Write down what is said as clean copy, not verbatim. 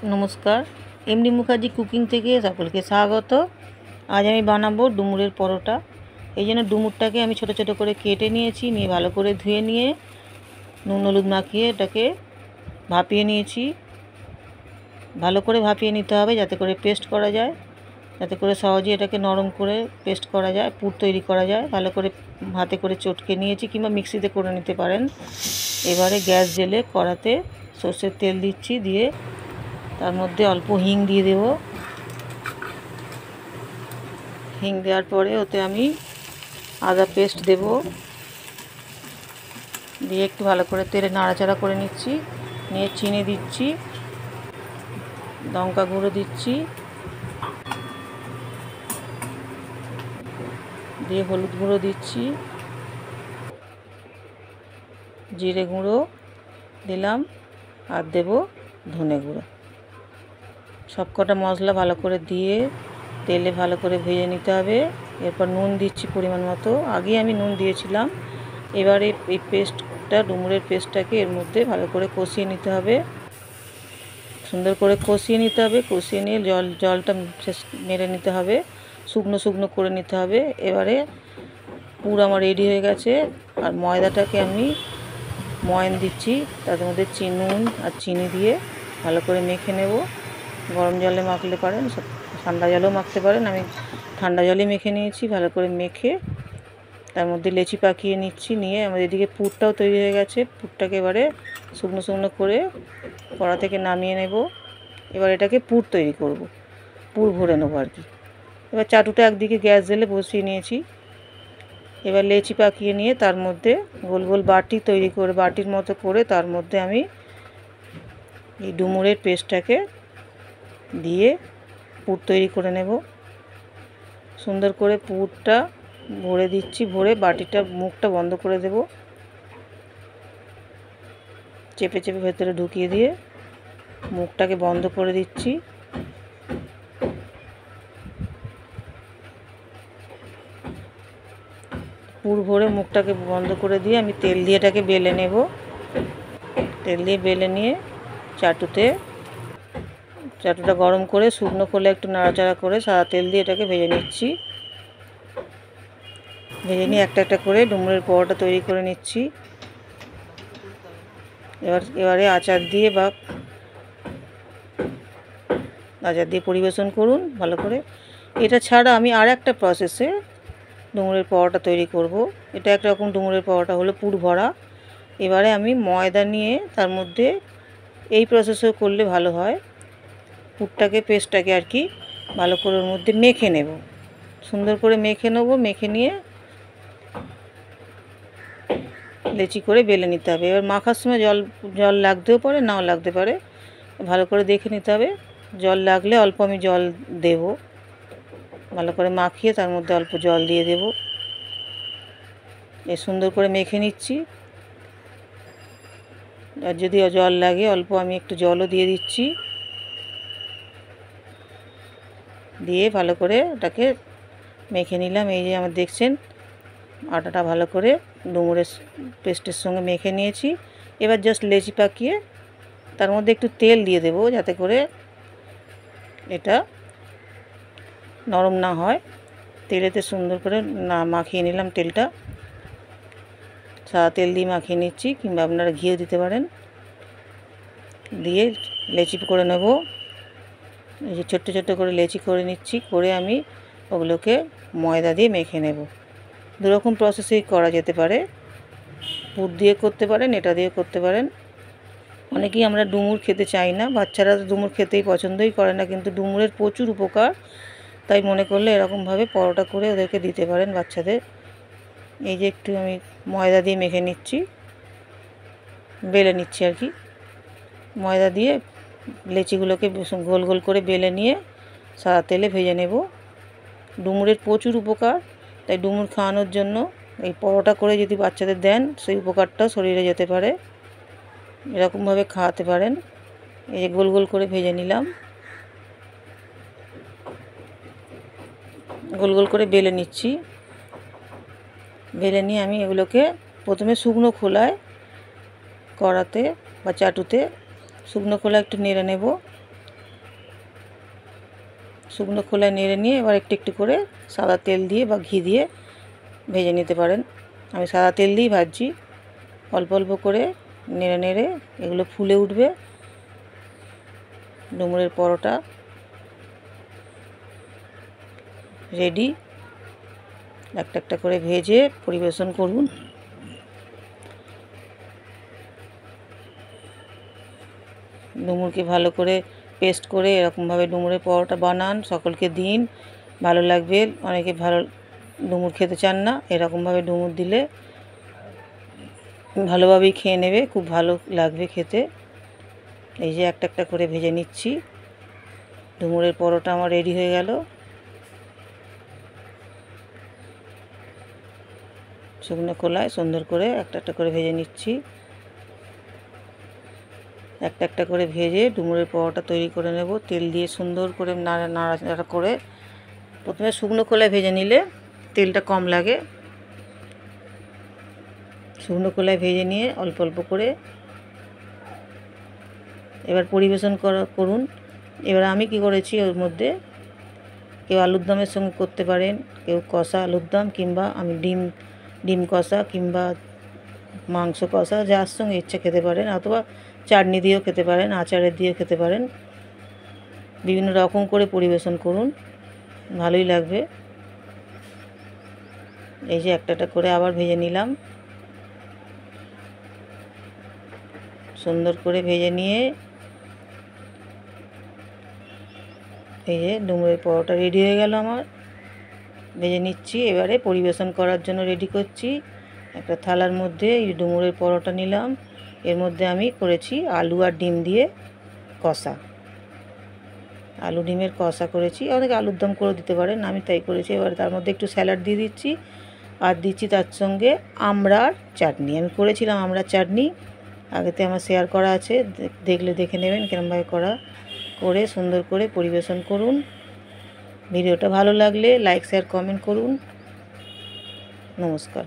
নমস্কার, MD Mukherjee cooking থেকে সকলকে স্বাগত। আজ আমি বানাবো ডুমুরের পরোটা। এই জন্য ডুমুরটাকে আমি ছোট ছোট করে কেটে নিয়েছি, নিয়ে ভালো করে ধুয়ে নিয়ে নুন হলুদ মাখিয়ে এটাকে ভাপিয়ে নিয়েছি। ভালো করে ভাপিয়ে নিতে হবে যাতে করে পেস্ট করা যায়, যাতে করে সহজে এটাকে নরম করে পেস্ট করা যায়, পুর তৈরি করা যায়। ভালো করে হাতে করে চটকে নিয়েছি, কিংবা মিক্সিতে করে নিতে পারেন। এবারে গ্যাস জেলে কড়াতে সর্ষের তেল দিচ্ছি, দিয়ে তার মধ্যে অল্প হিং দিয়ে দেব। হিং দেওয়ার পরে ওতে আমি আদা পেস্ট দেব, দিয়ে একটু ভালো করে তেলে নাড়াচাড়া করে নিচ্ছি। নিয়ে চিনি দিচ্ছি, লঙ্কা গুঁড়ো দিচ্ছি, দিয়ে হলুদ গুঁড়ো দিচ্ছি, জিরে গুঁড়ো দিলাম, আর দেব ধনে গুঁড়ো। সবকটা মশলা ভালো করে দিয়ে তেলে ভালো করে ভেজে নিতে হবে। এরপর নুন দিচ্ছি পরিমাণ মতো, আগে আমি নুন দিয়েছিলাম। এবারে এই পেস্টটা, ডুমুরের পেস্টটাকে এর মধ্যে ভালো করে কষিয়ে নিতে হবে, সুন্দর করে কষিয়ে নিতে হবে। কষিয়ে নিয়ে জলটা মেরে নিতে হবে, শুকনো শুকনো করে নিতে হবে। এবারে পুর আমার রেডি হয়ে গেছে। আর ময়দাটাকে আমি ময়ান দিচ্ছি, তার মধ্যে নুন আর চিনি দিয়ে ভালো করে মেখে নেব। গরম জলে মাখলে পারেন, ঠান্ডা জলেও মাখতে পারেন। আমি ঠান্ডা জলে মেখে নিয়েছি। ভালো করে মেখে তার মধ্যে লেচি পাকিয়ে নিচ্ছি। নিয়ে আমাদের এদিকে পুরটাও তৈরি হয়ে গেছে। পুরটাকে এবারে শুকনো শুকনো করে কড়া থেকে নামিয়ে নেব। এবার এটাকে পুর তৈরি করব, পুর ভরে নেবো আর কি। এবার চাটুটা একদিকে গ্যাস জেলে বসিয়ে নিয়েছি। এবার লেচি পাকিয়ে নিয়ে তার মধ্যে গোল গোল বাটি তৈরি করে, বাটির মতো করে তার মধ্যে আমি এই ডুমুরের পেস্টটাকে দিয়ে পুর তৈরি করে নেব। সুন্দর করে পুরটা ভরে দিচ্ছি, ভরে বাটিটা মুখটা বন্ধ করে দেব। চেপে চেপে ভেতরে ঢুকিয়ে দিয়ে মুখটাকে বন্ধ করে দিচ্ছি। পুর ভরে মুখটাকে বন্ধ করে দিয়ে আমি তেল দিয়ে এটাকে বেলে নেব। তেল দিয়ে বেলে নিয়ে চাটুটা গরম করে শুকনো করলে একটু নাড়াচাড়া করে সাদা তেল দিয়ে এটাকে ভেজে নিচ্ছি। ভেজে নিয়ে একটা একটা করে ডুমুরের পরোটা তৈরি করে নিচ্ছি। এবারে আচার দিয়ে পরিবেশন করুন ভালো করে। এটা ছাড়া আমি আর একটা প্রসেসে ডুমুরের পরোটা তৈরি করব। এটা একরকম ডুমুরের পরোটা হলো পুর ভরা। এবারে আমি ময়দা নিয়ে তার মধ্যে এই প্রসেসও করলে ভালো হয়। পুরটাকে, পেস্টটাকে আর কি ভালো করে ওর মধ্যে মেখে নেব, সুন্দর করে মেখে নেব। মেখে নিয়ে লেচি করে বেলে নিতে হবে। এবার মাখার সময় জল লাগতেও পারে, নাও লাগতে পারে, ভালো করে দেখে নিতে হবে। জল লাগলে অল্প আমি জল দেব। ভালো করে মাখিয়ে তার মধ্যে অল্প জল দিয়ে দেব। সুন্দর করে মেখে নিচ্ছি। আর যদি জল লাগে অল্প আমি একটু জলও দিয়ে দিচ্ছি। দিয়ে ভালো করে ওটাকে মেখে নিলাম। এই যে আমার দেখছেন আটাটা ভালো করে ডুমুরের পেস্টের সঙ্গে মেখে নিয়েছি। এবার জাস্ট লেচি পাকিয়ে তার মধ্যে একটু তেল দিয়ে দেবো, যাতে করে এটা নরম না হয়। তেলেতে সুন্দর করে মাখিয়ে নিলাম। তেলটা সাদা তেল দিয়ে মাখিয়ে নিচ্ছি, কিংবা আপনারা ঘিও দিতে পারেন। দিয়ে লেচি করে নেব। এই যে ছোট্ট ছোট্ট করে লেচি করে নিচ্ছি, করে আমি ওগুলোকে ময়দা দিয়ে মেখে নেব। দুরকম প্রসেসেই করা যেতে পারে, পুর দিয়ে করতে পারেন, এটা দিয়ে করতে পারেন। অনেকেই আমরা ডুমুর খেতে চাই না, বাচ্চারা তো ডুমুর খেতেই পছন্দই করে না, কিন্তু ডুমুরের প্রচুর উপকার। তাই মনে করলে এরকমভাবে পরোটা করে ওদেরকে দিতে পারেন বাচ্চাদের। এই যে একটু আমি ময়দা দিয়ে মেখে নিচ্ছি, বেলে নিচ্ছি আর কি। ময়দা দিয়ে লেচিগুলোকে গোল গোল করে বেলে নিয়ে সাদা তেলে ভেজে নেব। ডুমুরের প্রচুর উপকার, তাই ডুমুর খাওয়ানোর জন্য এই পরোটা করে যদি বাচ্চাদের দেন, সেই উপকারটাও শরীরে যেতে পারে। এরকমভাবে খাওয়াতে পারেন। এই যে গোল গোল করে ভেজে নিলাম, গোল গোল করে বেলে নিচ্ছি। বেলে নিয়ে আমি এগুলোকে প্রথমে শুকনো খোলায় কড়াতে বা চাটুতে শুকনো খোলা একটু নেড়ে নেব। শুকনো খোলায় নেড়ে নিয়ে এবার একটু একটু করে সাদা তেল দিয়ে বা ঘি দিয়ে ভেজে নিতে পারেন। আমি সাদা তেল দিয়েই ভাজছি। অল্প অল্প করে নেড়ে নেড়ে এগুলো ফুলে উঠবে। ডুমুরের পরোটা রেডি। একটা একটা করে ভেজে পরিবেশন করুন। ডুমুরকে ভালো করে পেস্ট করে এরকমভাবে ডুমুরের পরোটা বানান, সকলকে দিন, ভালো লাগবে। অনেকে ভালো ডুমুর খেতে চান না, এরকমভাবে ডুমুর দিলে ভালোভাবেই খেয়ে নেবে, খুব ভালো লাগবে খেতে। এই যে একটা একটা করে ভেজে নিচ্ছি। ডুমুরের পরোটা আমার রেডি হয়ে গেল। শুকনো খোলায় সুন্দর করে একটা একটা করে ভেজে নিচ্ছি। একটা একটা করে ভেজে ডুমুরের পরোটা তৈরি করে নেব। তেল দিয়ে সুন্দর করে নাড়াচাড়া করে, প্রথমে শুকনো খোলায় ভেজে নিলে তেলটা কম লাগে। শুকনো খোলায় ভেজে নিয়ে অল্প অল্প করে এবার পরিবেশন করুন। এবার আমি কি করেছি, ওর মধ্যে কেউ আলুর দমের সঙ্গে করতে পারেন, কেউ কষা আলুর দম, কিংবা আমি ডিম কষা কিংবা মাংস কষা, যার সঙ্গে ইচ্ছা খেতে পারেন, অথবা চাটনি দিয়েও খেতে পারেন, আচারের দিয়েও খেতে পারেন। বিভিন্ন রকম করে পরিবেশন করুন, ভালোই লাগবে। এই যে একটা একটা করে আবার ভেজে নিলাম। সুন্দর করে ভেজে নিয়ে এই যে ডুমুরের পরোটা রেডি হয়ে গেল আমার। ভেজে নিচ্ছি, এবারে পরিবেশন করার জন্য রেডি করছি। একটা থালার মধ্যে এই ডুমুরের পরোটা নিলাম। এর মধ্যে আমি করেছি আলু আর ডিম দিয়ে কষা, আলু ডিমের কষা করেছি। অনেকে আলুর দম করে দিতে পারেন, আমি তাই করেছি। এবার তার মধ্যে একটু স্যালাড দিয়ে দিচ্ছি, আর দিচ্ছি তার সঙ্গে আমড়ার চাটনি। আমি করেছিলাম আমড়ার চাটনি, আগেতে আমার শেয়ার করা আছে, দেখলে দেখে নেবেন কেরমভাবে করা। করে সুন্দর করে পরিবেশন করুন। ভিডিওটা ভালো লাগলে লাইক শেয়ার কমেন্ট করুন। নমস্কার।